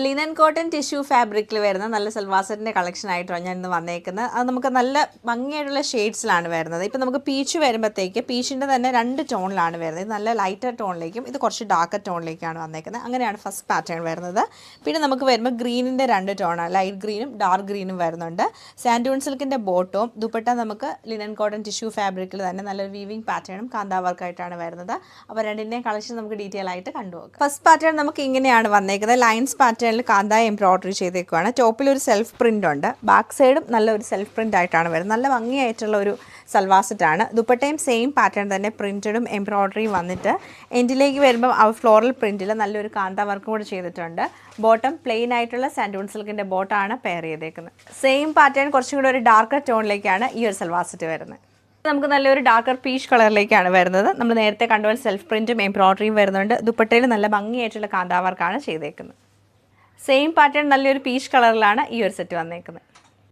Linen cotton tissue ഫാബ്രിക്കിൽ വരുന്ന നല്ല സൽവാർ സെറ്റിൻ്റെ കളക്ഷൻ ആയിട്ടാണ് ഞാൻ ഇന്ന് വന്നേക്കുന്നത്. അത് നമുക്ക് നല്ല ഭംഗിയായിട്ടുള്ള ഷെയ്ഡ്സിലാണ് വരുന്നത്. ഇപ്പോൾ നമുക്ക് പീച്ച് വരുമ്പോഴത്തേക്ക് പീച്ചിൻ്റെ തന്നെ 2 ടോണിലാണ് വരുന്നത്. ഇത് നല്ല ലൈറ്റർ ടോണിലേക്കും ഇത് കുറച്ച് ഡാർക്കർ ടോണിലേക്കാണ് വന്നേക്കുന്നത്. അങ്ങനെയാണ് ഫസ്റ്റ് പാറ്റേൺ വരുന്നത്. പിന്നെ നമുക്ക് വരുമ്പോൾ ഗ്രീനിൻ്റെ 2 ടോണാണ്, ലൈറ്റ് ഗ്രീനും ഡാർക്ക് ഗ്രീനും വരുന്നുണ്ട്. സാൻഡൂൺ സിൽക്കിൻ്റെ ബോട്ടവും ദുപ്പട്ട നമുക്ക് ലിനൻ കോട്ടൺ ടിഷ്യൂ ഫാബ്രിക്കിൽ തന്നെ നല്ലൊരു വീവിങ് പാറ്റേണും കാന്താ വർക്കായിട്ടാണ് വരുന്നത്. അപ്പോൾ രണ്ടിൻ്റെയും കളക്ഷൻ നമുക്ക് ഡീറ്റെയിൽ ആയിട്ട് കണ്ടുപോകാം. ഫസ്റ്റ് പാറ്റേൺ നമുക്ക് ഇങ്ങനെയാണ് വന്നേക്കുന്നത്. ലൈൻസ് പാറ്റേൺ കാന്താ എംബ്രോയിഡറി ചെയ്തേക്കുവാണ്. ടോപ്പിൽ ഒരു സെൽഫ് പ്രിൻ്റ് ഉണ്ട്, ബാക്ക് സൈഡും നല്ലൊരു സെൽഫ് പ്രിൻ്റ് ആയിട്ടാണ് വരുന്നത്. നല്ല ഭംഗിയായിട്ടുള്ള ഒരു സൽവാർ സെറ്റാണ്. ദുപ്പട്ടയും സെയിം പാറ്റേൺ തന്നെ പ്രിൻറ്റഡും എംബ്രോയിഡറിയും വന്നിട്ട് എൻഡിലേക്ക് വരുമ്പോൾ ആ ഫ്ലോറൽ പ്രിൻറ്റിൽ നല്ലൊരു കാന്താ വർക്കും കൂടെ ചെയ്തിട്ടുണ്ട്. ബോട്ടം പ്ലെയിൻ ആയിട്ടുള്ള സാൻഡൂൺ സിൽക്കിൻ്റെ ബോട്ടമാണ് പെയർ ചെയ്തേക്കുന്നത്. സെയിം പാറ്റേൺ കുറച്ചും കൂടെ ഒരു ഡാർക്കർ ടോണിലേക്കാണ് ഈ ഒരു സൽവാർ സെറ്റ് വരുന്നത്. നമുക്ക് നല്ലൊരു ഡാർക്കർ പീച്ച് കളറിലേക്കാണ് വരുന്നത്. നമ്മൾ നേരത്തെ കണ്ടുപോലെ സെൽഫ് പ്രിൻറ്റും എംബ്രോയിഡറിയും വരുന്നുണ്ട്. ദുപ്പട്ടയിൽ നല്ല ഭംഗിയായിട്ടുള്ള കാന്താ വർക്കാണ് ചെയ്തേക്കുന്നത്. സെയിം പാറ്റേൺ നല്ലൊരു പീച്ച് കളറിലാണ് ഈ ഒരു സെറ്റ് വന്നേക്കുന്നത്.